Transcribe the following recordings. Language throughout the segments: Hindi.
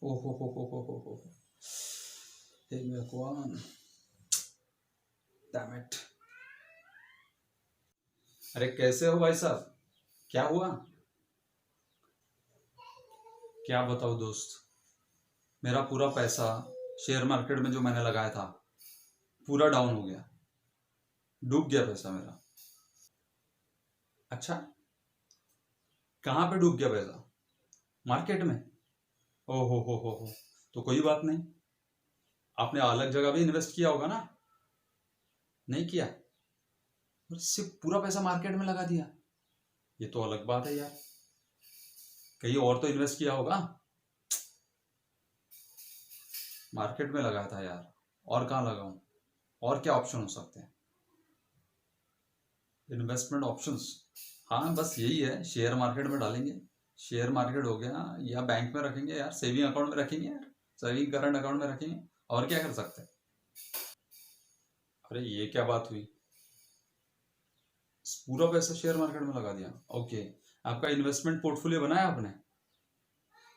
ओ हो। हे भगवान, डैम इट। अरे कैसे हो भाई साहब, क्या हुआ? क्या बताओ दोस्त, मेरा पूरा पैसा शेयर मार्केट में जो मैंने लगाया था पूरा डाउन हो गया, डूब गया पैसा मेरा। अच्छा, कहाँ पे डूब गया पैसा? मार्केट में? ओ हो। तो कोई बात नहीं, आपने अलग जगह भी इन्वेस्ट किया होगा ना? नहीं किया? और सिर्फ पूरा पैसा मार्केट में लगा दिया? ये तो अलग बात है यार, कहीं और तो इन्वेस्ट किया होगा। मार्केट में लगाया था यार, और कहाँ लगाऊं? और क्या ऑप्शन हो सकते हैं? इन्वेस्टमेंट ऑप्शंस, हाँ बस यही है, शेयर मार्केट में डालेंगे। शेयर मार्केट हो गया, या बैंक में रखेंगे यार, सेविंग अकाउंट में रखेंगे यार, सेविंग करंट अकाउंट में रखेंगे। और क्या कर सकते हैं? अरे ये क्या बात हुई, पूरा पैसा शेयर मार्केट में लगा दिया? ओके, आपका इन्वेस्टमेंट पोर्टफोलियो बनाया आपने?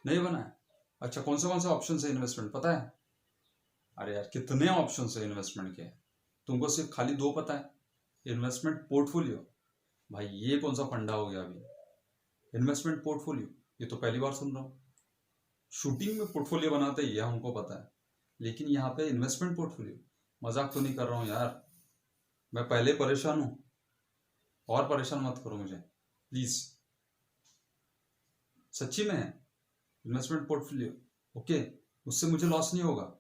नहीं बनाया? अच्छा, कौन से ऑप्शन है इन्वेस्टमेंट पता है? अरे यार कितने ऑप्शन है इन्वेस्टमेंट के, तुमको सिर्फ खाली दो पता है? इन्वेस्टमेंट पोर्टफोलियो, भाई ये कौन सा फंडा हो गया अभी? इन्वेस्टमेंट पोर्टफोलियो, ये तो पहली बार सुन रहा हूँ। शूटिंग में पोर्टफोलियो बनाते ही है हमको पता है, लेकिन यहाँ पे इन्वेस्टमेंट पोर्टफोलियो, मजाक तो नहीं कर रहा हूँ यार, मैं पहले परेशान हूँ, और परेशान मत करो मुझे प्लीज। सच्ची में है इन्वेस्टमेंट पोर्टफोलियो? ओके, उससे मुझे लॉस नहीं होगा?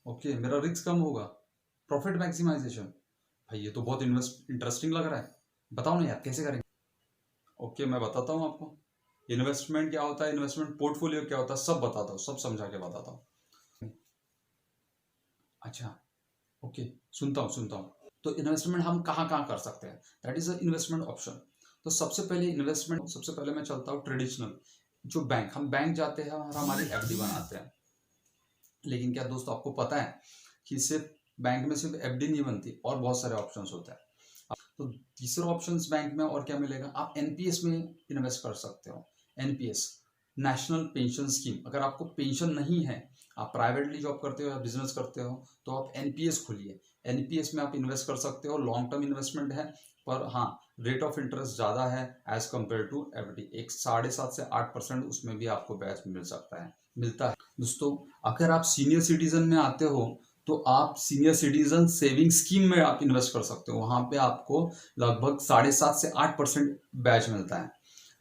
ओके, मेरा रिस्क कम होगा, प्रॉफिट मैक्सिमाइजेशन। भाई ये तो बहुत इन्वेस्ट इंटरेस्टिंग लग रहा है, बताओ ना यार कैसे करेंगे? ओके, मैं बताता हूँ आपको, इन्वेस्टमेंट क्या होता है, इन्वेस्टमेंट पोर्टफोलियो क्या होता है, सब बताता हूँ, सब समझा के बताता हूँ। अच्छा, ओके, सुनता हूँ। तो इन्वेस्टमेंट हम कहाँ कहाँ कर सकते हैं, that is a investment option. तो सबसे पहले इन्वेस्टमेंट, सबसे पहले मैं चलता हूँ ट्रेडिशनल, जो बैंक, हम बैंक जाते हैं और हमारी एफडी बनाते हैं। लेकिन क्या दोस्तों आपको पता है कि सिर्फ बैंक में सिर्फ एफडी नहीं बनती, और बहुत सारे ऑप्शंस होते हैं। तो तीसरा ऑप्शंस बैंक में और क्या मिलेगा, आप एनपीएस में इन्वेस्ट कर सकते हो। एनपीएस, नेशनल पेंशन स्कीम, अगर आपको पेंशन नहीं है, आप प्राइवेटली जॉब करते हो या बिजनेस करते हो, तो आप एनपीएस खोलिए। एनपीएस में आप इन्वेस्ट कर सकते हो, लॉन्ग टर्म इन्वेस्टमेंट है, पर हाँ रेट ऑफ इंटरेस्ट ज़्यादा है एज कम्पेयर टू एफडी, एक 7.5 से 8% उसमें भी आपको ब्याज मिल सकता है, मिलता है। दोस्तों अगर आप सीनियर सिटीजन में आते हो, तो आप सीनियर सिटीजन सेविंग स्कीम में आप इन्वेस्ट कर सकते हो, वहां पे आपको लगभग 7.5 से 8% ब्याज मिलता है।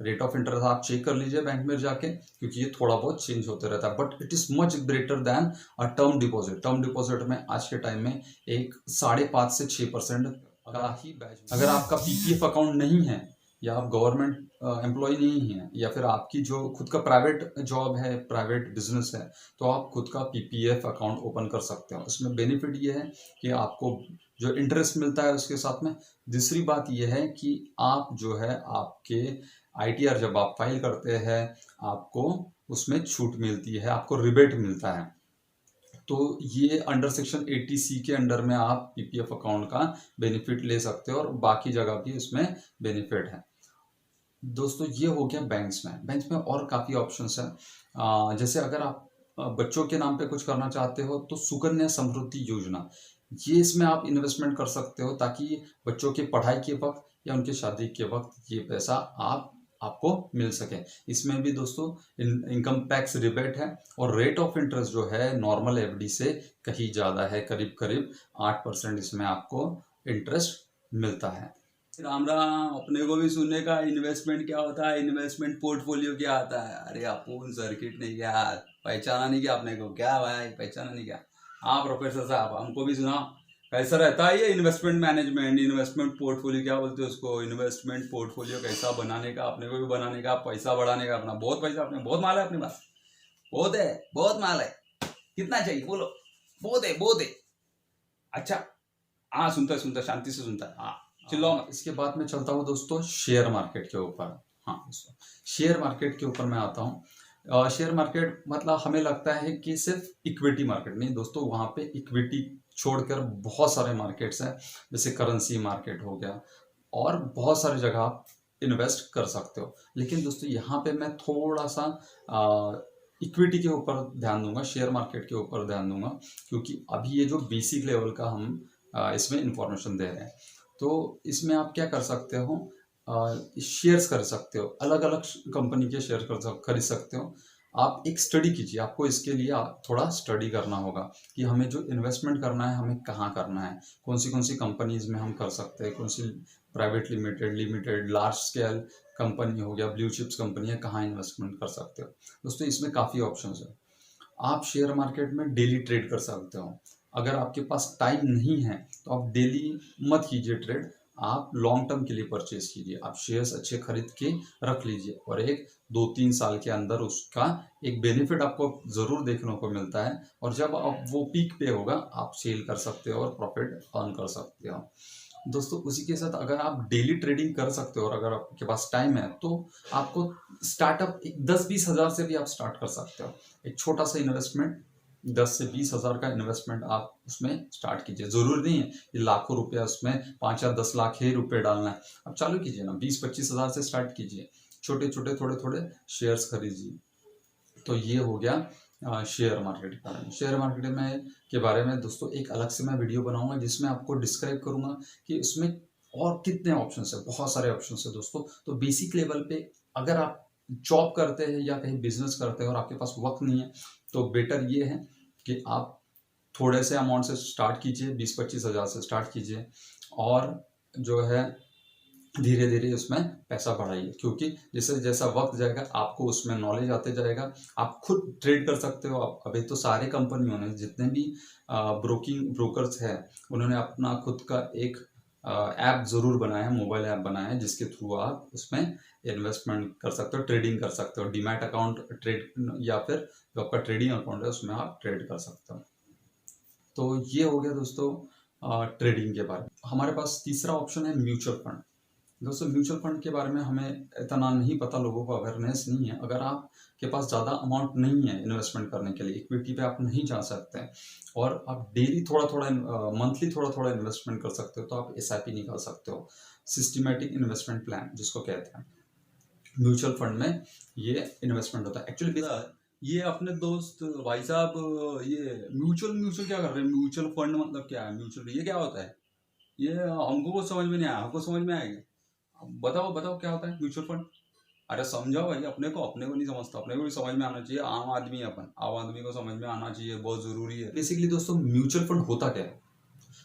रेट ऑफ इंटरेस्ट आप चेक कर लीजिए बैंक में जाके, क्योंकि ये थोड़ा बहुत चेंज होते रहता है, but it is much greater than a term deposit. Term deposit में आज के टाइम में एक 5.5 से 6% का ही ब्याज। अगर आपका पीपीएफ अकाउंट नहीं है, या आप गवर्नमेंट एम्प्लॉय नहीं है, या फिर आपकी जो खुद का प्राइवेट जॉब है, प्राइवेट बिजनेस है, तो आप खुद का पीपीएफ अकाउंट ओपन कर सकते हो। इसमें बेनिफिट ये है कि आपको जो इंटरेस्ट मिलता है उसके साथ में, दूसरी बात ये है कि आप जो है आपके आईटीआर जब आप फाइल करते हैं, आपको उसमें छूट मिलती है, आपको रिबेट मिलता है। तो ये अंडर सेक्शन 80C के अंडर में आप पीपीएफ अकाउंट का बेनिफिट ले सकते हो, और बाकी जगह भी उसमें बेनिफिट है। दोस्तों ये हो गया बैंक्स में और काफ़ी ऑप्शंस हैं। जैसे अगर आप बच्चों के नाम पे कुछ करना चाहते हो, तो सुकन्या समृद्धि योजना, ये इसमें आप इन्वेस्टमेंट कर सकते हो, ताकि बच्चों की पढ़ाई के वक्त या उनकी शादी के वक्त ये पैसा आपको मिल सके। इसमें भी दोस्तों इनकम टैक्स रिबेट है, और रेट ऑफ इंटरेस्ट जो है नॉर्मल एफडी से कहीं ज़्यादा है, करीब करीब 8% इसमें आपको इंटरेस्ट मिलता है। राम राम, अपने को भी सुनने का इन्वेस्टमेंट क्या होता है, इन्वेस्टमेंट पोर्टफोलियो क्या आता है। अरे अपुन सर्किट नहीं क्या, पहचाना नहीं क्या अपने को, क्या भाई पहचाना नहीं क्या? हाँ प्रोफेसर साहब, हमको भी सुना, कैसा रहता है ये इन्वेस्टमेंट मैनेजमेंट, इन्वेस्टमेंट पोर्टफोलियो क्या बोलते हैं उसको, इन्वेस्टमेंट पोर्टफोलियो कैसा बनाने का, अपने को भी बनाने का, पैसा बढ़ाने का, अपना बहुत पैसा, अपने बहुत माल है अपने पास, बहुत है, बहुत माल है, कितना चाहिए बोलो, बहुत है। अच्छा, हाँ सुनता है, सुनता है, शांति से सुनता है, हाँ चिल्लाओ मत। इसके बाद में चलता हूँ दोस्तों शेयर मार्केट के ऊपर। हाँ दोस्तों, शेयर मार्केट के ऊपर मैं आता हूँ। शेयर मार्केट मतलब हमें लगता है कि सिर्फ इक्विटी मार्केट, नहीं दोस्तों, वहाँ पे इक्विटी छोड़कर बहुत सारे मार्केट्स हैं, जैसे करेंसी मार्केट हो गया, और बहुत सारी जगह आप इन्वेस्ट कर सकते हो। लेकिन दोस्तों यहाँ पे मैं थोड़ा सा इक्विटी के ऊपर ध्यान दूंगा, शेयर मार्केट के ऊपर ध्यान दूंगा, क्योंकि अभी ये जो बेसिक लेवल का हम इसमें इंफॉर्मेशन दे रहे हैं। तो इसमें आप क्या कर सकते हो, शेयर्स कर सकते हो, अलग अलग कंपनी के शेयर खरीद सकते हो। आप एक स्टडी कीजिए, आपको इसके लिए थोड़ा स्टडी करना होगा कि हमें जो इन्वेस्टमेंट करना है हमें कहाँ करना है, कौन सी कंपनीज में हम कर सकते हैं, कौन सी private limited large scale company हो गया, ब्लू चिप्स कंपनी है, कहाँ इन्वेस्टमेंट कर सकते हो। दोस्तों इसमें काफ़ी ऑप्शंस है। आप शेयर मार्केट में डेली ट्रेड कर सकते हो। अगर आपके पास टाइम नहीं है तो आप डेली मत कीजिए ट्रेड, आप लॉन्ग टर्म के लिए परचेज कीजिए। आप शेयर्स अच्छे खरीद के रख लीजिए और एक 2-3 साल के अंदर उसका एक बेनिफिट आपको ज़रूर देखने को मिलता है, और जब आप वो पीक पे होगा आप सेल कर सकते हो और प्रॉफिट अर्न कर सकते हो। दोस्तों उसी के साथ अगर आप डेली ट्रेडिंग कर सकते हो और अगर आपके पास टाइम है तो आपको स्टार्टअप 10-20 हज़ार से भी आप स्टार्ट कर सकते हो। एक छोटा सा इन्वेस्टमेंट, 10 से 20 हज़ार का इन्वेस्टमेंट आप उसमें स्टार्ट कीजिए। जरूरी नहीं है कि लाखों रुपया उसमें 5 या 10 लाख ही रुपए डालना है। आप चालू कीजिए ना, 20-25 हज़ार से स्टार्ट कीजिए, छोटे छोटे थोड़े थोड़े शेयर्स खरीदिए। तो ये हो गया शेयर मार्केट के बारे में। शेयर मार्केट में के बारे में दोस्तों एक अलग से मैं वीडियो बनाऊंगा जिसमें आपको डिस्क्राइब करूंगा कि उसमें और कितने ऑप्शंस है, बहुत सारे ऑप्शंस है दोस्तों। तो बेसिक लेवल पे अगर आप जॉब करते हैं या कहीं बिजनेस करते हैं और आपके पास वक्त नहीं है तो बेटर ये है कि आप थोड़े से अमाउंट से स्टार्ट कीजिए, 20-25 हज़ार से स्टार्ट कीजिए और जो है धीरे धीरे उसमें पैसा बढ़ाइए, क्योंकि जैसे जैसा वक्त जाएगा आपको उसमें नॉलेज आते जाएगा। आप खुद ट्रेड कर सकते हो। आप अभी तो सारे कंपनियों ने जितने भी ब्रोकर्स है उन्होंने अपना खुद का एक ऐप जरूर बनाया है, मोबाइल ऐप बनाया है, जिसके थ्रू आप उसमें इन्वेस्टमेंट कर सकते हो, ट्रेडिंग कर सकते हो। डीमैट अकाउंट ट्रेड या फिर जो आपका ट्रेडिंग अकाउंट है उसमें आप ट्रेड कर सकते हो। तो ये हो गया दोस्तों ट्रेडिंग के बारे में। हमारे पास तीसरा ऑप्शन है म्यूचुअल फंड। दोस्तों म्यूचुअल फंड के बारे में हमें इतना नहीं पता, लोगों को अवेयरनेस नहीं है। अगर आपके पास ज़्यादा अमाउंट नहीं है इन्वेस्टमेंट करने के लिए, इक्विटी पे आप नहीं जा सकते हैं और आप डेली थोड़ा थोड़ा मंथली थोड़ा थोड़ा इन्वेस्टमेंट कर सकते हो, तो आप SIP निकाल सकते हो, सिस्टमेटिक इन्वेस्टमेंट प्लान जिसको कहते हैं। म्यूचुअल फंड में ये इन्वेस्टमेंट होता है एक्चुअली। ये अपने दोस्त भाई साहब, ये म्यूचुअल म्यूचुअल क्या कर रहे हैं, म्यूचुअल फंड मतलब क्या है, म्यूचुअल ये क्या होता है, ये हमको कुछ समझ में नहीं आया, हमको समझ में आएगा। बताओ बताओ क्या होता है म्यूचुअल फंड। अरे समझाओ भाई, अपने को नहीं समझता, अपने को भी समझ में आना चाहिए। आम आदमी है अपन, आम आदमी को समझ में आना चाहिए, बहुत जरूरी है। बेसिकली दोस्तों म्यूचुअल फंड होता क्या है,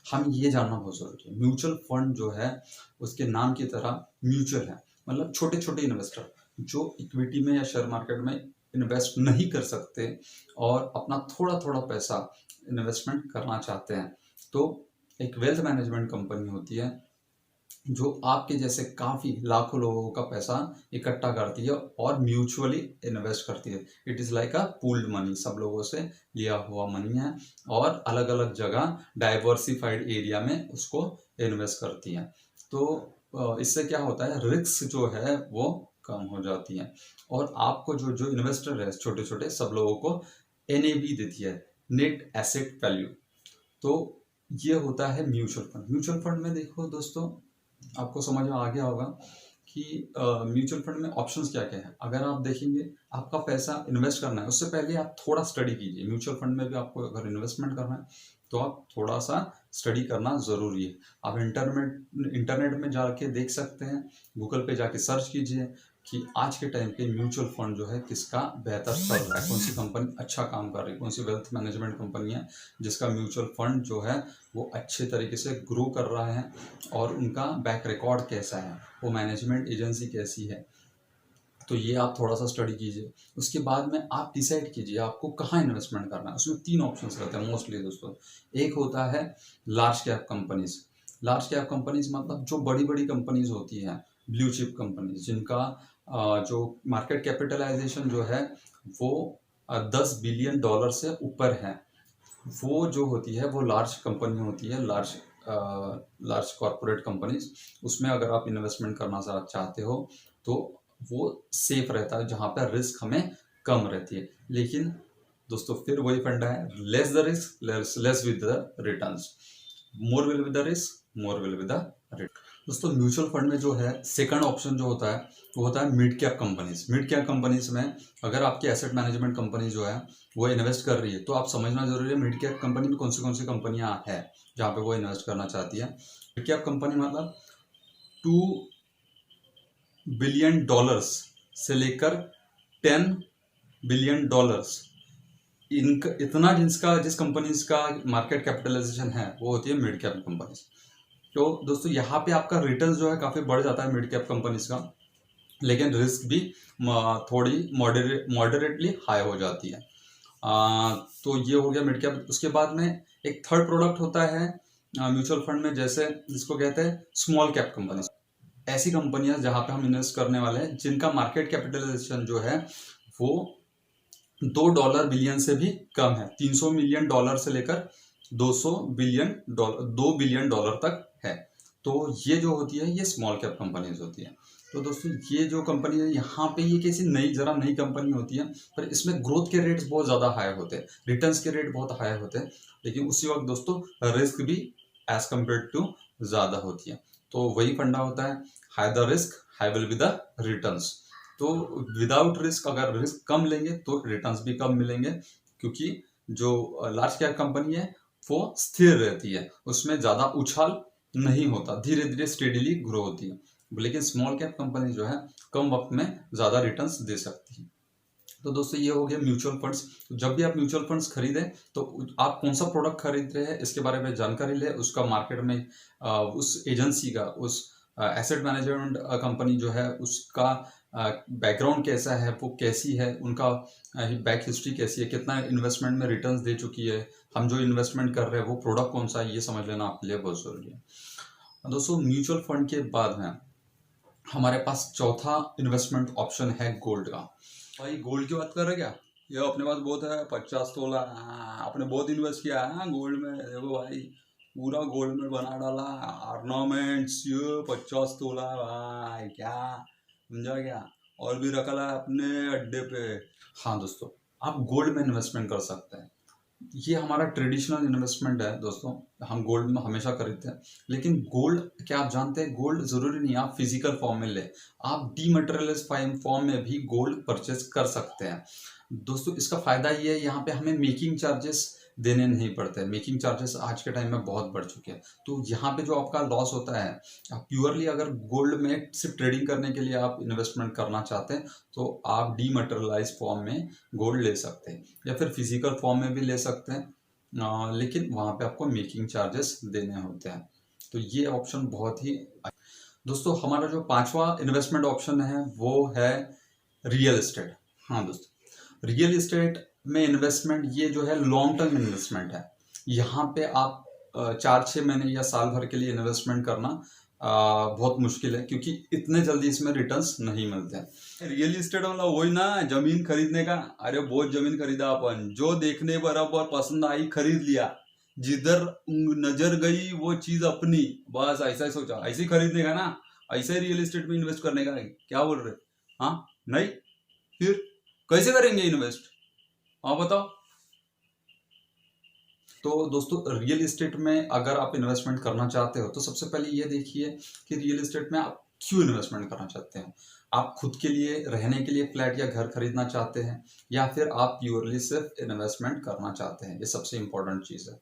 हम ये जानना बहुत जरूरी है। म्यूचुअल फंड जो है उसके नाम की तरह म्यूचुअल है, मतलब छोटे छोटे इन्वेस्टर जो इक्विटी में या शेयर मार्केट में इन्वेस्ट नहीं कर सकते और अपना थोड़ा थोड़ा पैसा इन्वेस्टमेंट करना चाहते हैं, तो एक वेल्थ मैनेजमेंट कंपनी होती है जो आपके जैसे काफी लाखों लोगों का पैसा इकट्ठा करती है और म्यूचुअली इन्वेस्ट करती है। It is like a pooled money, सब लोगों से लिया हुआ मनी है और अलग अलग जगह डाइवर्सिफाइड एरिया में उसको इन्वेस्ट करती है। तो इससे क्या होता है, रिस्क जो है वो कम हो जाती है और आपको जो जो इन्वेस्टर है छोटे छोटे सब लोगों को NAV देती है, नेट एसेट वैल्यू। तो ये होता है म्यूचुअल फंड। म्यूचुअल फंड में देखो दोस्तों आपको समझ में आ गया होगा कि म्यूचुअल फंड में ऑप्शंस क्या क्या है। अगर आप देखेंगे आपका पैसा इन्वेस्ट करना है उससे पहले आप थोड़ा स्टडी कीजिए। म्यूचुअल फंड में भी आपको अगर इन्वेस्टमेंट करना है तो आप थोड़ा सा स्टडी करना ज़रूरी है। आप इंटरनेट में जाके देख सकते हैं, गूगल पे जाके सर्च कीजिए कि आज के टाइम पे म्यूचुअल फंड जो है किसका बेहतर चल रहा है, कौन सी कंपनी अच्छा काम कर रही है, कौन सी वेल्थ मैनेजमेंट कंपनी है जिसका म्यूचुअल फंड जो है वो अच्छे तरीके से ग्रो कर रहा है और उनका बैक रिकॉर्ड कैसा है, वो मैनेजमेंट एजेंसी कैसी है। तो ये आप थोड़ा सा स्टडी कीजिए। उसके बाद में आप डिसाइड कीजिए आपको कहाँ इन्वेस्टमेंट करना है। उसमें 3 ऑप्शंस रहते हैं मोस्टली दोस्तों। एक होता है large cap companies. Large cap companies मतलब जो बड़ी बड़ी कंपनीज होती हैं, ब्लू चिप कंपनीज, जिनका जो मार्केट कैपिटलाइजेशन जो है वो $10 बिलियन से ऊपर है, वो जो होती है वो लार्ज कंपनी होती है, लार्ज कॉरपोरेट कंपनीज। उसमें अगर आप इन्वेस्टमेंट करना चाहते हो तो वो सेफ रहता है, जहाँ पर रिस्क हमें कम रहती है। लेकिन दोस्तों फिर वही फंडा है, less the risk less with the returns, more will with the risk more will be the return. दोस्तों म्यूचुअल फंड में जो है सेकंड ऑप्शन जो होता है वो होता है mid cap companies. Mid cap companies में अगर आपकी एसेट मैनेजमेंट कंपनी जो है वो इन्वेस्ट कर रही है तो आप समझना जरूरी है मिड कैप कंपनी में कौन सी कंपनियां है जहाँ पे वो इन्वेस्ट करना चाहती है। मिड कैप कंपनी मतलब $2 बिलियन से लेकर $10 बिलियन इतना जिस कंपनीज का मार्केट कैपिटलाइजेशन है वो होती है मिड कैप कंपनीज। तो दोस्तों यहाँ पे आपका रिटर्न जो है काफी बढ़ जाता है मिड कैप कंपनीज का, लेकिन रिस्क भी थोड़ी मॉडरेटली हाई हो जाती है। तो ये हो गया मिड कैप। उसके बाद में एक थर्ड प्रोडक्ट होता है म्यूचुअल फंड में, जैसे जिसको कहते हैं स्मॉल कैप कंपनी। ऐसी कंपनियां जहां पे हम इन्वेस्ट करने वाले हैं जिनका मार्केट कैपिटलाइजेशन जो है वो $2 बिलियन से भी कम है। $300 मिलियन से लेकर $2 बिलियन तक है। तो ये जो होती है ये स्मॉल कैप कंपनीज होती है। तो दोस्तों ये जो कंपनी है यहाँ पे ये कैसी नई कंपनी होती है, पर इसमें ग्रोथ के रेट्स बहुत ज़्यादा हाई होते हैं, रिटर्न्स के रेट बहुत हाई होते हैं, लेकिन उसी वक्त दोस्तों रिस्क भी एज कम्पेयर टू ज़्यादा होती है। तो वही फंडा होता है, high the risk high will be the returns. तो विदाउट रिस्क अगर रिस्क कम लेंगे तो रिटर्न्स भी कम मिलेंगे, क्योंकि जो लार्ज कैप कंपनी है वो स्थिर रहती है, उसमें ज़्यादा उछाल नहीं होता, धीरे धीरे स्टेडीली ग्रो होती है। लेकिन स्मॉल कैप कंपनी जो है कम वक्त में ज़्यादा रिटर्न्स दे सकती है। तो दोस्तों ये हो गया म्यूचुअल फंड्स। जब भी आप म्यूचुअल फंड्स खरीदें तो आप कौन सा प्रोडक्ट खरीद रहे हैं इसके बारे में जानकारी लें, उसका मार्केट में उस एजेंसी का, उस एसेट मैनेजमेंट कंपनी जो है उसका बैकग्राउंड कैसा है, वो कैसी है, उनका बैक हिस्ट्री कैसी है, कितना इन्वेस्टमेंट में रिटर्न्स दे चुकी है, हम जो इन्वेस्टमेंट कर रहे हैं वो प्रोडक्ट कौन सा है, ये समझ लेना आपके लिए बहुत जरूरी है। दोस्तों म्यूचुअल फंड के बाद में हमारे पास चौथा इन्वेस्टमेंट ऑप्शन है गोल्ड का। भाई गोल्ड की बात कर रहे क्या? ये अपने पास बहुत है, 50 तोला, आपने बहुत इन्वेस्ट किया है गोल्ड में। देखो भाई पूरा गोल्ड में बना डाला, ऑर्नामेंट्स, ये 50 तोला भाई, क्या समझा क्या? और भी रखा है अपने अड्डे पे। हाँ दोस्तों आप गोल्ड में इन्वेस्टमेंट कर सकते हैं, ये हमारा ट्रेडिशनल इन्वेस्टमेंट है दोस्तों, हम गोल्ड में हमेशा खरीदते हैं। लेकिन गोल्ड क्या आप जानते हैं, गोल्ड जरूरी नहीं आप फिजिकल फॉर्म में ले, आप डीमटेरियलाइज फॉर्म में भी गोल्ड परचेज कर सकते हैं। दोस्तों इसका फायदा ये है यहाँ पे हमें मेकिंग चार्जेस देने नहीं पड़ते। मेकिंग चार्जेस आज के टाइम में बहुत बढ़ चुके हैं, तो यहाँ पे जो आपका लॉस होता है, आप प्योरली अगर गोल्ड में सिर्फ ट्रेडिंग करने के लिए आप इन्वेस्टमेंट करना चाहते हैं तो आप डीमटेरियलाइज फॉर्म में गोल्ड ले सकते हैं, या फिर फिजिकल फॉर्म में भी ले सकते हैं, लेकिन वहाँ पे आपको मेकिंग चार्जेस देने होते हैं। तो ये ऑप्शन बहुत ही दोस्तों हमारा जो पांचवा इन्वेस्टमेंट ऑप्शन है वो है रियल एस्टेट। हाँ दोस्तों रियल एस्टेट में इन्वेस्टमेंट ये जो है लॉन्ग टर्म इन्वेस्टमेंट है। यहाँ पे आप 4-6 महीने या साल भर के लिए इन्वेस्टमेंट करना बहुत मुश्किल है, क्योंकि इतने जल्दी इसमें रिटर्न्स नहीं मिलते हैं। रियल एस्टेट मतलब वही ना, जमीन खरीदने का। अरे बहुत जमीन खरीदा अपन, जो देखने बराबर पसंद आई खरीद लिया, जिधर नजर गई वो चीज अपनी, बस ऐसा ही सोचा, ऐसे ही खरीदने का ना, ऐसे ही रियल एस्टेट में इन्वेस्ट करने का। क्या बोल रहे? हाँ नहीं, फिर कैसे करेंगे इन्वेस्ट? हाँ बताओ। तो दोस्तों रियल एस्टेट में अगर आप इन्वेस्टमेंट करना चाहते हो तो सबसे पहले ये देखिए कि रियल एस्टेट में आप क्यों इन्वेस्टमेंट करना चाहते हैं। आप खुद के लिए रहने के लिए फ्लैट या घर खरीदना चाहते हैं, या फिर आप प्योरली सिर्फ इन्वेस्टमेंट करना चाहते हैं, ये सबसे इंपॉर्टेंट चीज़ है।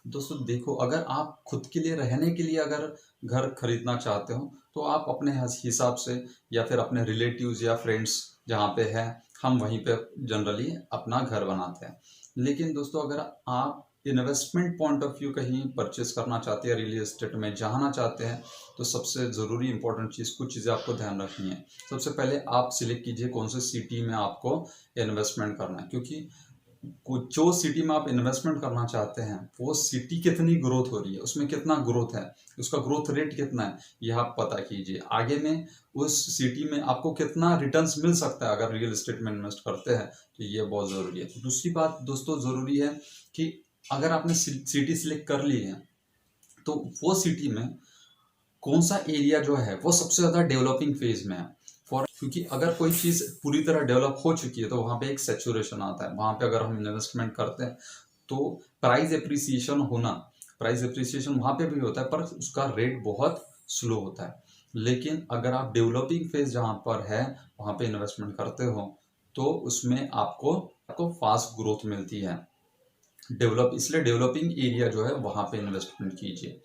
दोस्तों देखो, अगर आप खुद के लिए रहने के लिए अगर घर खरीदना चाहते हो तो आप अपने हिसाब से, या फिर अपने रिलेटिव्स या फ्रेंड्स जहाँ पे है, हम वहीं पे जनरली अपना घर बनाते हैं। लेकिन दोस्तों अगर आप इन्वेस्टमेंट पॉइंट ऑफ व्यू कहीं परचेस करना चाहते हैं, रियल एस्टेट में जाना चाहते हैं, तो सबसे ज़रूरी इंपॉर्टेंट चीज़, कुछ चीज़ें आपको ध्यान रखनी है। सबसे पहले आप सिलेक्ट कीजिए कौन से सिटी में आपको इन्वेस्टमेंट करना है, क्योंकि जो सिटी में आप इन्वेस्टमेंट करना चाहते हैं वो सिटी कितनी ग्रोथ हो रही है, उसमें कितना ग्रोथ है, उसका ग्रोथ रेट कितना है, यह आप पता कीजिए। आगे में उस सिटी में आपको कितना रिटर्न्स मिल सकता है अगर रियल एस्टेट में इन्वेस्ट करते हैं, तो ये बहुत ज़रूरी है। दूसरी बात दोस्तों ज़रूरी है कि अगर आपने सिटी सिलेक्ट कर ली है तो वो सिटी में कौन सा एरिया जो है वो सबसे ज़्यादा डेवलपिंग फेज में है। क्योंकि अगर कोई चीज़ पूरी तरह डेवलप हो चुकी है तो वहाँ पे एक सैचुरेशन आता है, वहाँ पे अगर हम इन्वेस्टमेंट करते हैं तो प्राइस एप्रिसिएशन होना, प्राइस एप्रिसिएशन वहाँ पे भी होता है, पर उसका रेट बहुत स्लो होता है। लेकिन अगर आप डेवलपिंग फेज जहाँ पर है वहाँ पे इन्वेस्टमेंट करते हो तो उसमें आपको फास्ट ग्रोथ मिलती है। इसलिए डेवलपिंग एरिया जो है वहाँ पे इन्वेस्टमेंट कीजिए।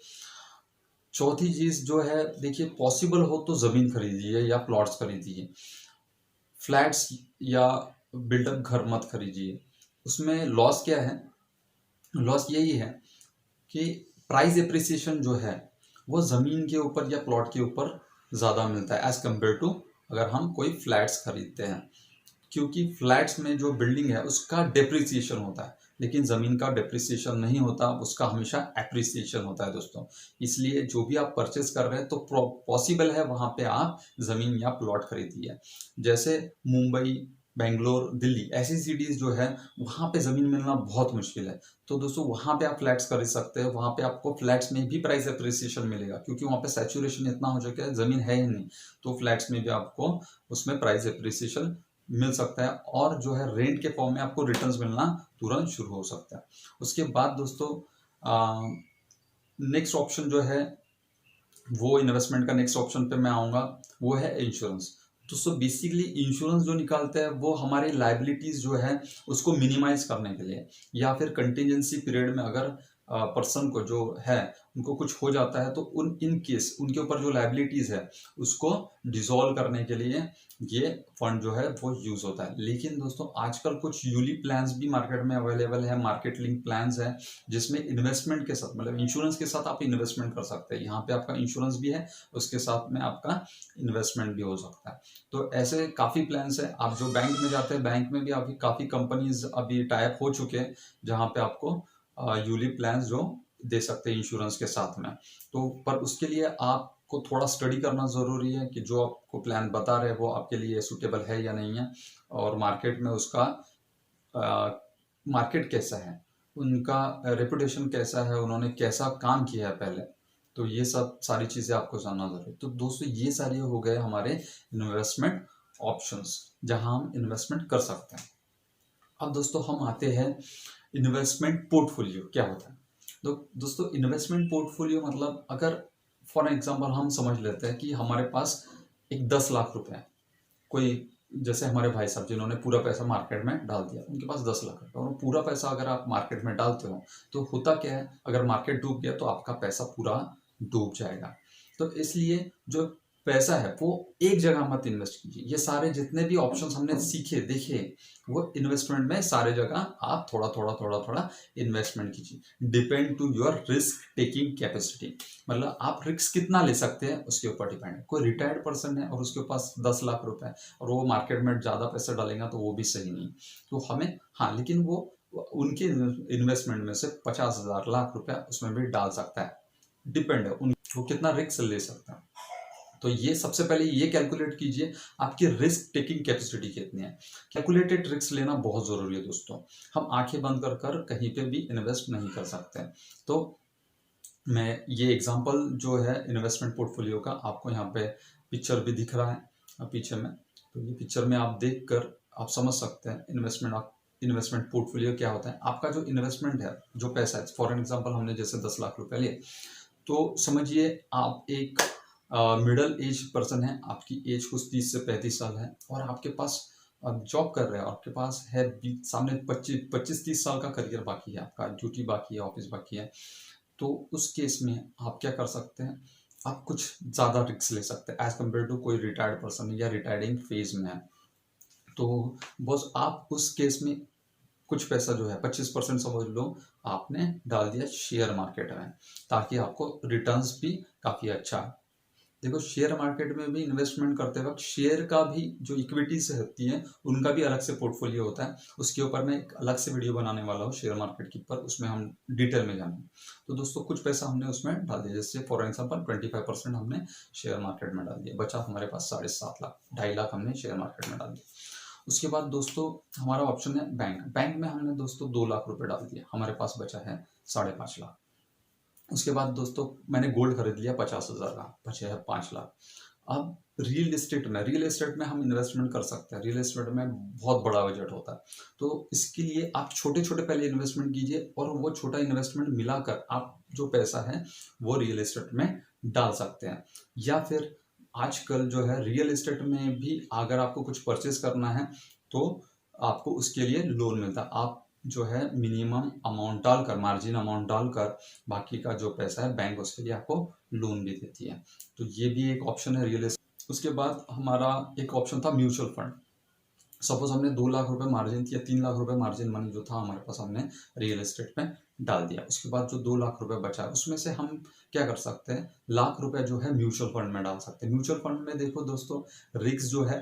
चौथी चीज जो है, देखिए पॉसिबल हो तो जमीन खरीदिए या प्लॉट्स खरीदिए, फ्लैट्स या बिल्डअप घर मत खरीदिए। उसमें लॉस क्या है? लॉस यही है कि प्राइस एप्रिसिएशन जो है वो ज़मीन के ऊपर या प्लॉट के ऊपर ज़्यादा मिलता है एज कम्पेयर टू अगर हम कोई फ्लैट्स खरीदते हैं, क्योंकि फ्लैट्स में जो बिल्डिंग है उसका डेप्रिसिएशन होता है, लेकिन ज़मीन का डेप्रिसिएशन नहीं होता, उसका हमेशा एप्रिसिएशन होता है दोस्तों। इसलिए जो भी आप परचेज कर रहे हैं तो पॉसिबल है वहाँ पे आप ज़मीन या प्लॉट खरीदिए। जैसे मुंबई, बेंगलोर, दिल्ली ऐसी सिटीज़ जो है वहाँ पे ज़मीन मिलना बहुत मुश्किल है, तो दोस्तों वहाँ पे आप फ्लैट्स खरीद सकते हैं। वहाँ पे आपको फ्लैट्स में भी प्राइस एप्रिसिएशन मिलेगा, क्योंकि वहाँ पे सैचुरेशन इतना हो चुका है, ज़मीन है ही नहीं, तो फ्लैट्स में भी आपको उसमें प्राइस एप्रिसिएशन मिल सकता है, और जो है रेंट के फॉर्म में आपको रिटर्न्स मिलना तुरंत शुरू हो सकता है। उसके बाद दोस्तों नेक्स्ट ऑप्शन जो है वो इन्वेस्टमेंट का नेक्स्ट ऑप्शन पे मैं आऊँगा, वो है इंश्योरेंस। दोस्तों बेसिकली इंश्योरेंस जो निकालते हैं वो हमारे लाइबिलिटीज़ जो है उसको मिनिमाइज करने के लिए, या फिर कंटिजेंसी पीरियड में अगर पर्सन को जो है उनको कुछ हो जाता है तो इन केस उनके ऊपर जो लाइबिलिटीज़ है उसको डिसॉल्व करने के लिए ये फंड जो है वो यूज़ होता है। लेकिन दोस्तों आजकल कुछ यूलिप प्लान्स भी मार्केट में अवेलेबल है, मार्केट लिंक प्लान्स है, जिसमें इन्वेस्टमेंट के साथ मतलब इंश्योरेंस के साथ आप इन्वेस्टमेंट कर सकते हैं। यहाँ पे आपका इंश्योरेंस भी है, उसके साथ में आपका इन्वेस्टमेंट भी हो सकता है। तो ऐसे काफ़ी प्लान्स है। आप जो बैंक में जाते हैं, बैंक में भी अभी काफ़ी कंपनीज अभी टाइप हो चुके हैं जहाँ पे आपको यूलिप प्लान्स जो दे सकते हैं इंश्योरेंस के साथ में। तो पर उसके लिए आपको थोड़ा स्टडी करना ज़रूरी है कि जो आपको प्लान बता रहे हैं वो आपके लिए सूटेबल है या नहीं है, और मार्केट में उसका मार्केट कैसा है, उनका रेपुटेशन कैसा है, उन्होंने कैसा काम किया है पहले, तो ये सब सारी चीज़ें आपको जानना ज़रूरी है। तो दोस्तों ये सारे हो गए हमारे इन्वेस्टमेंट ऑप्शंस जहां हम इन्वेस्टमेंट कर सकते हैं। अब दोस्तों हम आते हैं इन्वेस्टमेंट पोर्टफोलियो क्या होता है। तो दोस्तों इन्वेस्टमेंट पोर्टफोलियो मतलब अगर फॉर एग्जांपल हम समझ लेते हैं कि हमारे पास एक 10 लाख रुपए है, कोई जैसे हमारे भाई साहब जिन्होंने पूरा पैसा मार्केट में डाल दिया, उनके पास 10 लाख रुपए, और पूरा पैसा अगर आप मार्केट में डालते हो तो होता क्या है, अगर मार्केट डूब गया तो आपका पैसा पूरा डूब जाएगा। तो इसलिए जो पैसा है वो एक जगह मत इन्वेस्ट कीजिए। ये सारे जितने भी ऑप्शंस हमने सीखे देखे वो इन्वेस्टमेंट में सारे जगह आप थोड़ा थोड़ा थोड़ा थोड़ा इन्वेस्टमेंट कीजिए, depend to your risk taking capacity. मतलब आप रिस्क कितना ले सकते हैं उसके ऊपर डिपेंड है। कोई रिटायर्ड पर्सन है और उसके पास 10 लाख रुपए है और वो मार्केट में ज़्यादा पैसा डालेगा तो वो भी सही नहीं। तो हमें हाँ, लेकिन वो उनके इन्वेस्टमेंट में से 50,000 लाख रुपया उसमें भी डाल सकता है, डिपेंड है वो कितना रिस्क ले सकता है। तो ये सबसे पहले ये कैलकुलेट कीजिए आपकी रिस्क टेकिंग कैपेसिटी कितनी है। कैलकुलेटेड रिस्क लेना बहुत ज़रूरी है दोस्तों। हम आंखें बंद कर कर कहीं पे भी इन्वेस्ट नहीं कर सकते। तो मैं ये एग्जांपल जो है इन्वेस्टमेंट पोर्टफोलियो का आपको यहाँ पे पिक्चर भी दिख रहा है पीछे में, तो ये पिक्चर में आप देख कर आप समझ सकते हैं इन्वेस्टमेंट पोर्टफोलियो क्या होता है। आपका जो इन्वेस्टमेंट है, जो पैसा है, फॉर एग्जाम्पल हमने जैसे 10 लाख रुपए लिए, तो समझिए आप एक मिडल एज पर्सन है, आपकी एज कुछ 30 से 35 साल है और आपके पास आप जॉब कर रहे हैं, आपके पास है सामने 25-30 साल का करियर बाकी है, आपका ड्यूटी बाकी है, ऑफिस बाकी है। तो उस केस में आप क्या कर सकते हैं, आप कुछ ज़्यादा रिस्क ले सकते हैं एज कम्पेयर टू कोई रिटायर्ड पर्सन या रिटायरिंग फेज में है। तो बस आप उस केस में कुछ पैसा जो है 25% समझ लो आपने डाल दिया शेयर मार्केट में, ताकि आपको रिटर्न्स भी काफ़ी अच्छा है। देखो शेयर मार्केट में भी इन्वेस्टमेंट करते वक्त शेयर का भी जो इक्विटी से होती है उनका भी अलग से पोर्टफोलियो होता है। उसके ऊपर मैं एक अलग से वीडियो बनाने वाला हूँ शेयर मार्केट के ऊपर, उसमें हम डिटेल में जानेंगे। तो दोस्तों कुछ पैसा हमने उसमें डाल दिया, जैसे फॉर एग्जाम्पल 25% हमने शेयर मार्केट में डाल दिया, बचा हमारे पास 7.5 लाख, 2.5 लाख हमने शेयर मार्केट में डाल दिया। उसके बाद दोस्तों हमारा ऑप्शन है बैंक में हमने दोस्तों 2 लाख रुपए डाल दिया, हमारे पास बचा है 5.5 लाख। उसके बाद दोस्तों मैंने गोल्ड खरीद लिया 50,000 का, बचे है 5 लाख। अब रियल एस्टेट में हम इन्वेस्टमेंट कर सकते हैं। रियल एस्टेट में बहुत बड़ा बजट होता है, तो इसके लिए आप छोटे छोटे पहले इन्वेस्टमेंट कीजिए और वो छोटा इन्वेस्टमेंट मिलाकर आप जो पैसा है वो रियल एस्टेट में डाल सकते हैं। या फिर आजकल जो है रियल एस्टेट में भी अगर आपको कुछ परचेज करना है तो आपको उसके लिए लोन मिलता है। आप जो है मिनिमम अमाउंट डालकर, मार्जिन अमाउंट डालकर, बाकी का जो पैसा है बैंक उसके लिए आपको लोन भी देती है। तो ये भी एक ऑप्शन है रियल एस्टेट। उसके बाद हमारा एक ऑप्शन था म्यूचुअल फंड। सपोज हमने 2 लाख रुपए मार्जिन या 3 लाख रुपए मार्जिन मनी जो था हमारे पास, हमने रियल एस्टेट में डाल दिया। उसके बाद जो 2 लाख रुपए बचा है उसमें से हम क्या कर सकते हैं, लाख रुपए जो है म्यूचुअल फंड में डाल सकते हैं। म्यूचुअल फंड में देखो दोस्तों, रिस्क जो है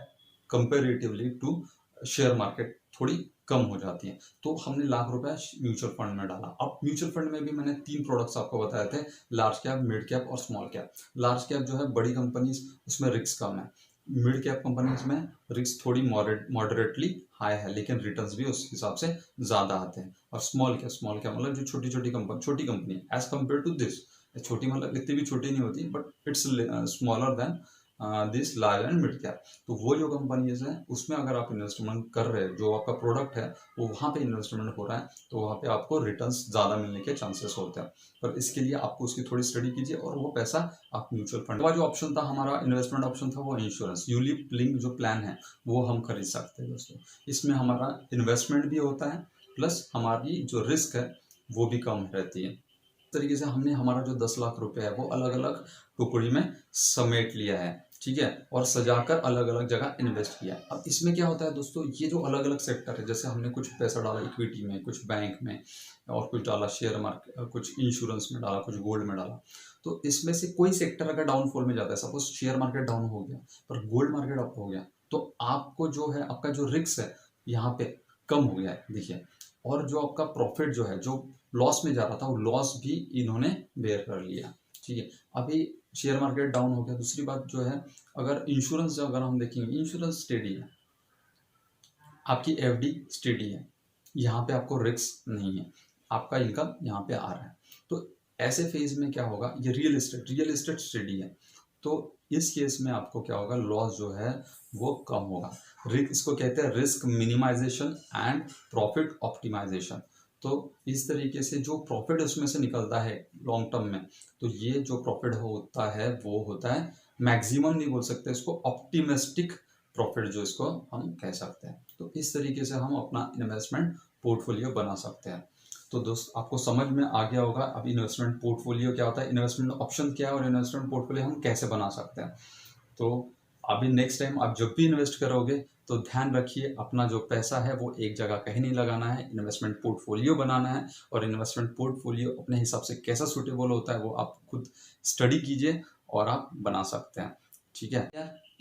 कंपेरेटिवली टू शेयर मार्केट थोड़ी कम हो जाती है। तो हमने लाख रुपए म्यूचुअल फंड में डाला। अब म्यूचुअल फंड में भी मैंने 3 प्रोडक्ट्स आपको बताए थे, लार्ज कैप, मिड कैप और स्मॉल कैप। लार्ज कैप जो है बड़ी कंपनीज, उसमें रिस्क कम है। मिड कैप कंपनीज में रिस्क थोड़ी मॉडरेटली हाई है, लेकिन रिटर्न्स भी उस हिसाब से ज़्यादा आते हैं। और स्मॉल कैप मतलब जो छोटी company as compare to this, छोटी मतलब इतनी भी छोटी नहीं होती, but it's smaller than this large and mid cap. तो वो जो कंपनीज हैं उसमें अगर आप इन्वेस्टमेंट कर रहे हैं, जो आपका प्रोडक्ट है वो वहाँ पे इन्वेस्टमेंट हो रहा है, तो वहाँ पे आपको रिटर्न्स ज़्यादा मिलने के चांसेस होते हैं। पर इसके लिए आपको उसकी थोड़ी स्टडी कीजिए और वो पैसा आप म्यूचुअल फंड का जो ऑप्शन था, हमारा इन्वेस्टमेंट ऑप्शन था, वो इंश्योरेंस यूलिप लिंक जो प्लान है वो हम खरीद सकते हैं दोस्तों। इसमें हमारा इन्वेस्टमेंट भी होता है प्लस हमारी जो रिस्क है वो भी कम रहती है। इस तरीके से हमने हमारा जो 10 लाख रुपए है वो अलग अलग टुकड़ी में समेट लिया है, ठीक है, और सजाकर अलग अलग जगह इन्वेस्ट किया। अब इसमें क्या होता है दोस्तों, ये जो अलग अलग सेक्टर है, जैसे हमने कुछ पैसा डाला इक्विटी में, कुछ बैंक में, और कुछ डाला शेयर मार्केट, कुछ इंश्योरेंस में डाला, कुछ गोल्ड में डाला। तो इसमें से कोई सेक्टर अगर डाउनफॉल में जाता है, सपोज शेयर मार्केट डाउन हो गया पर गोल्ड मार्केट अप हो गया, तो आपको जो है आपका जो रिस्क है यहाँ पे कम हो गया है, देखिए। और जो आपका प्रॉफिट जो है, जो लॉस में जा रहा था, वो लॉस भी इन्होंने बेयर कर लिया, ठीक है। अभी शेयर मार्केट डाउन हो गया। दूसरी बात जो है, अगर इंश्योरेंस अगर हम देखेंगे, इंश्योरेंस स्टेडी है, आपकी एफडी स्टेडी है, यहाँ पे आपको रिस्क नहीं है, आपका इनकम यहाँ पे आ रहा है। तो ऐसे फेज में क्या होगा, ये रियल एस्टेट स्टेडी है, तो इस केस में आपको क्या होगा, लॉस जो है वो कम होगा। इसको कहते हैं risk minimisation and profit optimisation. तो इस तरीके से जो प्रॉफिट उसमें से निकलता है लॉन्ग टर्म में, तो ये जो प्रॉफिट होता है वो होता है, मैक्सिमम नहीं बोल सकते इसको, ऑप्टिमिस्टिक प्रॉफिट जो इसको हम कह सकते हैं। तो इस तरीके से हम अपना इन्वेस्टमेंट पोर्टफोलियो बना सकते हैं। तो दोस्त आपको समझ में आ गया होगा अब इन्वेस्टमेंट पोर्टफोलियो क्या होता है, इन्वेस्टमेंट ऑप्शन क्या है और इन्वेस्टमेंट पोर्टफोलियो हम कैसे बना सकते हैं। तो अभी नेक्स्ट टाइम आप जब भी इन्वेस्ट करोगे तो ध्यान रखिए, अपना जो पैसा है वो एक जगह कहीं नहीं लगाना है, इन्वेस्टमेंट पोर्टफोलियो बनाना है। और इन्वेस्टमेंट पोर्टफोलियो अपने हिसाब से कैसा सूटेबल होता है वो आप खुद स्टडी कीजिए और आप बना सकते हैं, ठीक है।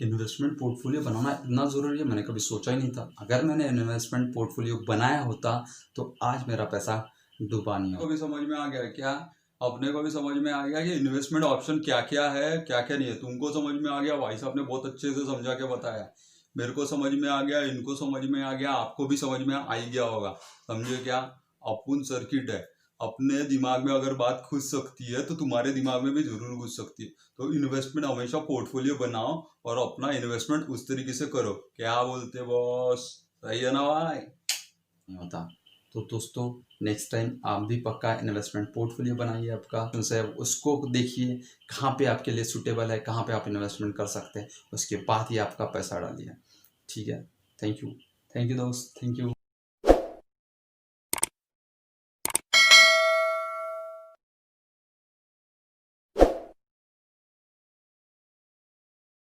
इन्वेस्टमेंट पोर्टफोलियो बनाना इतना ज़रूरी है, मैंने कभी सोचा ही नहीं था। अगर मैंने इन्वेस्टमेंट पोर्टफोलियो बनाया होता तो आज मेरा पैसा डूबा नहीं होता। को भी समझ में आ गया क्या? अपने को भी समझ में आ गया कि इन्वेस्टमेंट ऑप्शन क्या क्या है, क्या क्या नहीं है। तुमको समझ में आ गया, भाई साहब ने बहुत अच्छे से समझा के बताया। मेरे को समझ में आ गया, इनको समझ में आ गया, आपको भी समझ में आ ही गया होगा। समझे क्या? अपुन सर्किट है, अपने दिमाग में अगर बात घुस सकती है तो तुम्हारे दिमाग में भी जरूर घुस सकती है। तो इन्वेस्टमेंट हमेशा पोर्टफोलियो बनाओ और अपना इन्वेस्टमेंट उस तरीके से करो। क्या बोलते बॉस? सही है ना भाई? नहीं होता। तो दोस्तों नेक्स्ट टाइम आप भी पक्का इन्वेस्टमेंट पोर्टफोलियो बनाइए, आपका उनसे उसको देखिए कहाँ पे आपके लिए सूटेबल है, कहाँ पे आप इन्वेस्टमेंट कर सकते हैं, उसके बाद ही आपका पैसा डालिए, ठीक है। थैंक यू दोस्त, थैंक यू।